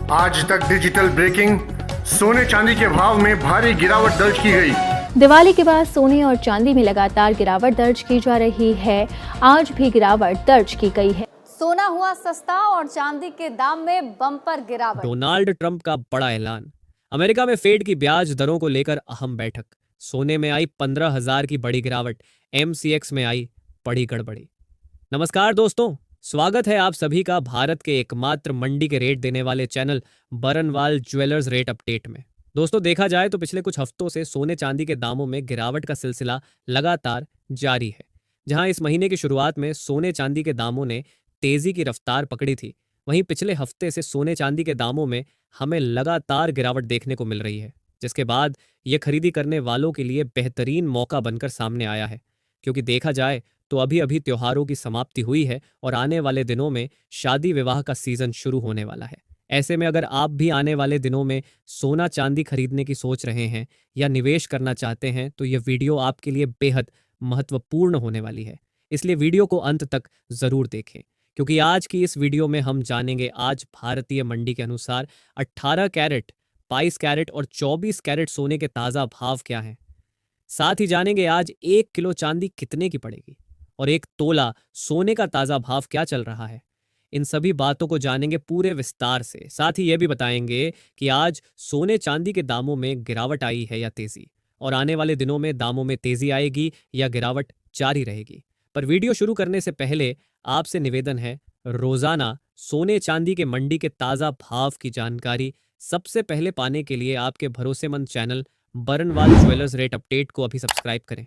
आज तक digital breaking. सोने चांदी के भाव में भारी गिरावट दर्ज की गई। दिवाली के बाद सोने और चांदी में लगातार गिरावट दर्ज की जा रही है। आज भी गिरावट दर्ज की गई है। सोना हुआ सस्ता और चांदी के दाम में बम्पर गिरावट। डोनाल्ड ट्रंप का बड़ा ऐलान। अमेरिका में फेड की ब्याज दरों को लेकर अहम बैठक। सोने में आई 15,000 की बड़ी गिरावट। एमसीएक्स में आई बड़ी गड़बड़ी। नमस्कार दोस्तों, स्वागत है आप सभी का भारत के एकमात्र मंडी के रेट देने वाले channel Barnwal jewellers rate update में। दोस्तों, देखा जाए तो पिछले कुछ हफ्तों से सोने चांदी के दामों में गिरावट का सिलसिला लगातार जारी है। जहां इस महीने की शुरुआत में सोने चांदी के दामों ने तेजी की रफ्तार पकड़ी थी, वहीं पिछले हफ्ते से सोने चांदी के दामों में हमें लगातार गिरावट देखने को मिल रही है, जिसके बाद ये खरीदी करने वालों के लिए बेहतरीन मौका बनकर सामने आया है। क्योंकि देखा जाए तो अभी अभी त्योहारों की समाप्ति हुई है और आने वाले दिनों में शादी विवाह का सीजन शुरू होने वाला है। ऐसे में अगर आप भी आने वाले दिनों में सोना चांदी खरीदने की सोच रहे हैं या निवेश करना चाहते हैं तो ये वीडियो आपके लिए बेहद महत्वपूर्ण होने वाली है। इसलिए वीडियो को अंत तक जरूर देखें, क्योंकि आज की इस वीडियो में हम जानेंगे आज भारतीय मंडी के अनुसार 18 कैरेट, 22 कैरेट और 24 कैरेट सोने के ताज़ा भाव क्या हैं। साथ ही जानेंगे आज 1 किलो चांदी कितने की पड़ेगी और 1 तोला सोने का ताज़ा भाव क्या चल रहा है। इन सभी बातों को जानेंगे पूरे विस्तार से। साथ ही ये भी बताएंगे कि आज सोने चांदी के दामों में गिरावट आई है या तेजी, और आने वाले दिनों में दामों में तेजी आएगी या गिरावट जारी रहेगी। पर वीडियो शुरू करने से पहले आपसे निवेदन है, रोजाना सोने चांदी के मंडी के ताज़ा भाव की जानकारी सबसे पहले पाने के लिए आपके भरोसेमंद channel Barnwal jewellers rate update को अभी सब्सक्राइब करें।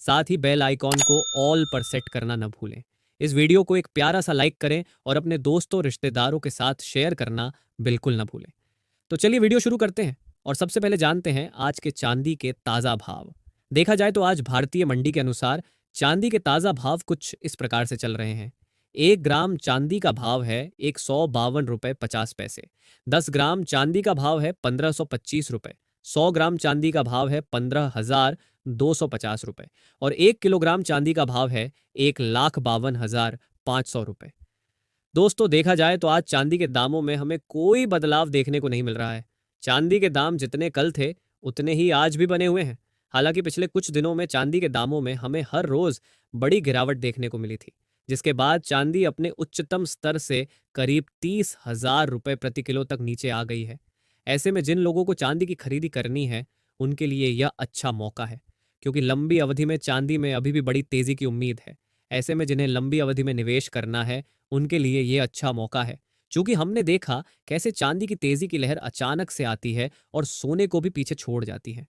साथ ही बेल आइकॉन को ऑल पर सेट करना न भूलें। इस वीडियो को एक प्यारा सा लाइक करें और अपने दोस्तों रिश्तेदारों के साथ शेयर करना बिल्कुल न भूलें। तो चलिए वीडियो शुरू करते हैं और सबसे पहले जानते हैं आज के चांदी के ताज़ा भाव। देखा जाए तो आज भारतीय मंडी के अनुसार चांदी के ताज़ा भाव कुछ इस प्रकार से चल रहे हैं। 1 ग्राम चांदी का भाव है 152 रुपये 50 पैसे। 10 ग्राम चांदी का भाव है 1525 रुपये। 100 ग्राम चांदी का भाव है 15,250 रुपये और 1 किलोग्राम चांदी का भाव है 1,52,500 रुपये। दोस्तों, देखा जाए तो आज चांदी के दामों में हमें कोई बदलाव देखने को नहीं मिल रहा है। चांदी के दाम जितने कल थे उतने ही आज भी बने हुए हैं। हालांकि पिछले कुछ दिनों में चांदी के दामों में हमें हर रोज बड़ी गिरावट देखने को मिली थी, जिसके बाद चांदी अपने उच्चतम स्तर से करीब 30,000 रुपये प्रति किलो तक नीचे आ गई है। ऐसे में जिन लोगों को चांदी की खरीदी करनी है उनके लिए यह अच्छा मौका है, क्योंकि लंबी अवधि में चांदी में अभी भी बड़ी तेजी की उम्मीद है। ऐसे में जिन्हें लंबी अवधि में निवेश करना है उनके लिए ये अच्छा मौका है, क्योंकि हमने देखा कैसे चांदी की तेजी की लहर अचानक से आती है और सोने को भी पीछे छोड़ जाती है।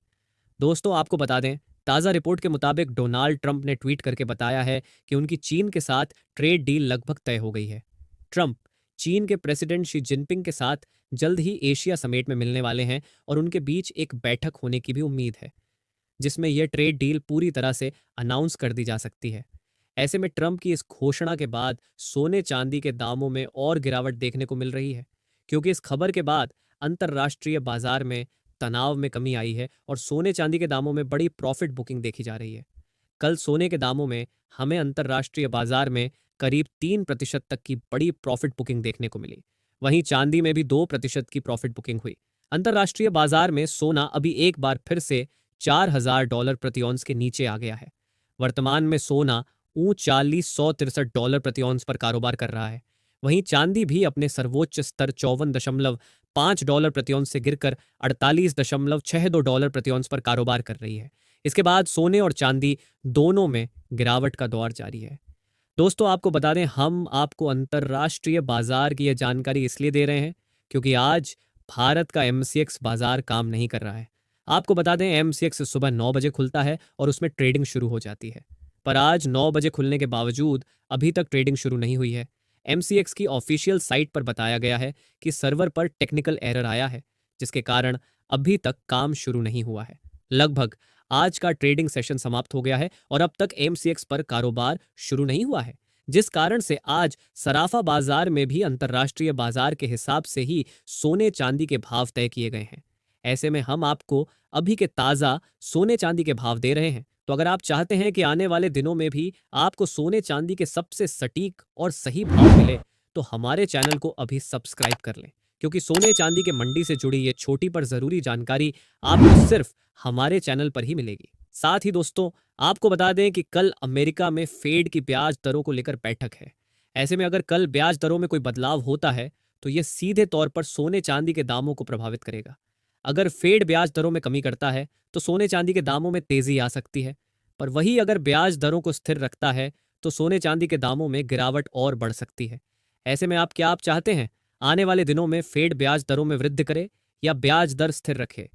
दोस्तों, आपको बता दें, ताज़ा रिपोर्ट के मुताबिक डोनाल्ड ट्रंप ने ट्वीट करके बताया है कि उनकी चीन के साथ ट्रेड डील लगभग तय हो गई है। ट्रंप चीन के प्रेसिडेंट शी जिनपिंग के साथ जल्द ही एशिया समेट में मिलने वाले हैं और उनके बीच एक बैठक होने की भी उम्मीद है, जिसमें यह ट्रेड डील पूरी तरह से अनाउंस कर दी जा सकती है। ऐसे में ट्रंप की इस घोषणा के बाद सोने चांदी के दामों में और गिरावट देखने को मिल रही है, क्योंकि इस खबर के बाद अंतर्राष्ट्रीय बाजार में तनाव में कमी आई है और सोने चांदी के दामों में बड़ी प्रॉफिट बुकिंग देखी जा रही है। कल सोने के दामों में हमें अंतर्राष्ट्रीय बाजार में करीब 3% तक की बड़ी प्रॉफिट बुकिंग देखने को मिली। वहीं चांदी में भी 2% की प्रॉफिट बुकिंग हुई। अंतर्राष्ट्रीय बाजार में सोना अभी एक बार फिर से $4,000 प्रति औंस के नीचे आ गया है। वर्तमान में सोना $39,163 प्रति औंस पर कारोबार कर रहा है। वहीं चांदी भी अपने सर्वोच्च स्तर $54.5 प्रति औंस से गिरकर $48.62 प्रति औंस पर कारोबार कर रही है। इसके बाद सोने और चांदी दोनों में गिरावट का दौर जारी है। दोस्तों, आपको बता दें, हम आपको अंतर्राष्ट्रीय बाजार की यह जानकारी इसलिए दे रहे हैं क्योंकि आज भारत का एमसीएक्स बाजार काम नहीं कर रहा है। आपको बता दें, एमसीएक्स सुबह 9 बजे खुलता है और उसमें ट्रेडिंग शुरू हो जाती है, पर आज 9 बजे खुलने के बावजूद अभी तक ट्रेडिंग शुरू नहीं हुई है। एमसीएक्स की ऑफिशियल साइट पर बताया गया है कि सर्वर पर टेक्निकल एरर आया है, जिसके कारण अभी तक काम शुरू नहीं हुआ है। लगभग आज का ट्रेडिंग सेशन समाप्त हो गया है और अब तक एमसीएक्स पर कारोबार शुरू नहीं हुआ है, जिस कारण से आज सराफा बाजार में भी अंतर्राष्ट्रीय बाजार के हिसाब से ही सोने चांदी के भाव तय किए गए हैं। ऐसे में हम आपको अभी के ताज़ा सोने चांदी के भाव दे रहे हैं। तो अगर आप चाहते हैं कि आने वाले दिनों में भी आपको सोने चांदी के सबसे सटीक और सही भाव मिले तो हमारे चैनल को अभी सब्सक्राइब कर लें, क्योंकि सोने चांदी के मंडी से जुड़ी ये छोटी पर जरूरी जानकारी आपको सिर्फ हमारे चैनल पर ही मिलेगी। साथ ही दोस्तों, आपको बता दें कि कल अमेरिका में फेड की ब्याज दरों को लेकर बैठक है। ऐसे में अगर कल ब्याज दरों में कोई बदलाव होता है तो यह सीधे तौर पर सोने चांदी के दामों को प्रभावित करेगा। अगर फेड ब्याज दरों में कमी करता है तो सोने चांदी के दामों में तेजी आ सकती है, पर वही अगर ब्याज दरों को स्थिर रखता है तो सोने चांदी के दामों में गिरावट और बढ़ सकती है। ऐसे में आप चाहते हैं आने वाले दिनों में फेड ब्याज दरों में वृद्धि करे या ब्याज दर स्थिर रखे?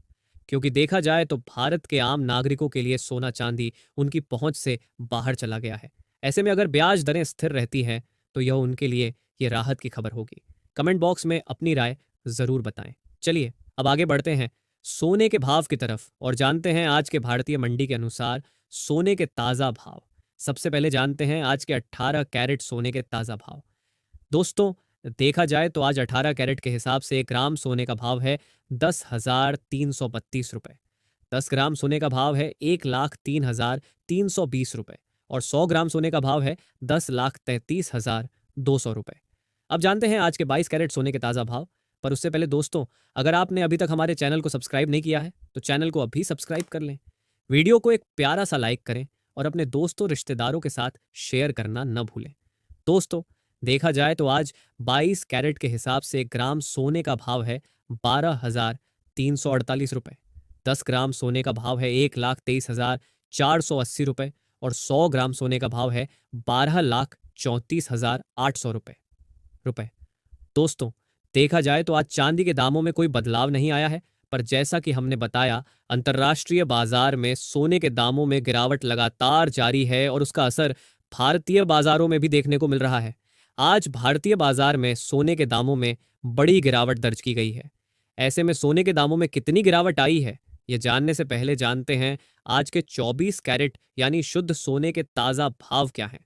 क्योंकि देखा जाए तो भारत के आम नागरिकों के लिए सोना चांदी उनकी पहुंच से बाहर चला गया है। ऐसे में अगर ब्याज दरें स्थिर रहती हैं तो यह उनके लिए ये राहत की खबर होगी। कमेंट बॉक्स में अपनी राय जरूर बताएं। चलिए अब आगे बढ़ते हैं सोने के भाव की तरफ और जानते हैं आज के भारतीय मंडी के अनुसार सोने के ताजा भाव। सबसे पहले जानते हैं आज के 18 कैरेट सोने के ताजा भाव। दोस्तों, देखा जाए तो आज 18 कैरेट के हिसाब से 1 ग्राम सोने का भाव है 10,332 रुपए। 10 ग्राम सोने का भाव है 1,03,320 रुपए और 100 ग्राम सोने का भाव है 10,33,200 रुपए। अब जानते हैं आज के 22 कैरेट सोने के ताजा भाव। पर उससे पहले दोस्तों, अगर आपने अभी तक हमारे चैनल को सब्सक्राइब नहीं किया है तो चैनल को अभी सब्सक्राइब कर लें। वीडियो को एक प्यारा सा लाइक करें और अपने दोस्तों रिश्तेदारों के साथ शेयर करना न भूलें। दोस्तों, देखा जाए तो आज 22 कैरेट के हिसाब से 1 ग्राम सोने का भाव है 12,348 रुपए। 10 ग्राम सोने का भाव है 1,23,480 रुपए और 100 ग्राम सोने का भाव है 12,34,800 रुपए। दोस्तों, देखा जाए तो आज चांदी के दामों में कोई बदलाव नहीं आया है, पर जैसा कि हमने बताया, अंतर्राष्ट्रीय बाजार में सोने के दामों में गिरावट लगातार जारी है और उसका असर भारतीय बाजारों में भी देखने को मिल रहा है। आज भारतीय बाजार में सोने के दामों में बड़ी गिरावट दर्ज की गई है। ऐसे में सोने के दामों में कितनी गिरावट आई है, ये जानने से पहले जानते हैं आज के 24 कैरेट यानी शुद्ध सोने के ताजा भाव क्या हैं।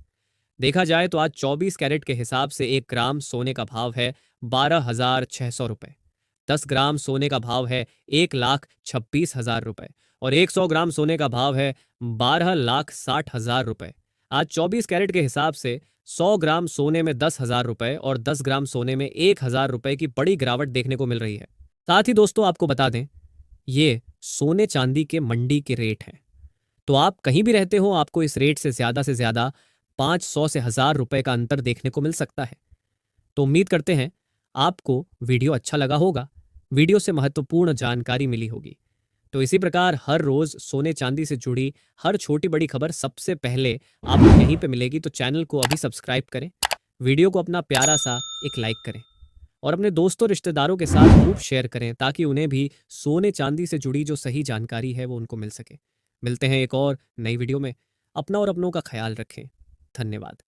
देखा जाए तो आज 24 कैरेट के हिसाब से 1 ग्राम सोने का भाव है 12,600 रुपए। 10 ग्राम सोने का भाव है 1,26,000 रुपए और 100 ग्राम सोने का भाव है 12,60,000 रुपए। आज 24 कैरेट के हिसाब से 100 ग्राम सोने में 10,000 रुपए और 10 ग्राम सोने में 1,000 रुपए की बड़ी गिरावट देखने को मिल रही है। साथ ही दोस्तों, आपको बता दें, ये सोने चांदी के मंडी के रेट हैं। तो आप कहीं भी रहते हो, आपको इस रेट से ज्यादा 500 से 1,000 रुपए का अंतर देखने को मिल सकता है। तो उम्मीद करते हैं आपको वीडियो अच्छा लगा होगा, वीडियो से महत्वपूर्ण जानकारी मिली होगी। तो इसी प्रकार हर रोज सोने चांदी से जुड़ी हर छोटी बड़ी खबर सबसे पहले आपको यहीं पे मिलेगी। तो चैनल को अभी सब्सक्राइब करें, वीडियो को अपना प्यारा सा एक लाइक करें और अपने दोस्तों रिश्तेदारों के साथ खूब शेयर करें ताकि उन्हें भी सोने चांदी से जुड़ी जो सही जानकारी है वो उनको मिल सके। मिलते हैं एक और नई वीडियो में। अपना और अपनों का ख्याल रखें। धन्यवाद।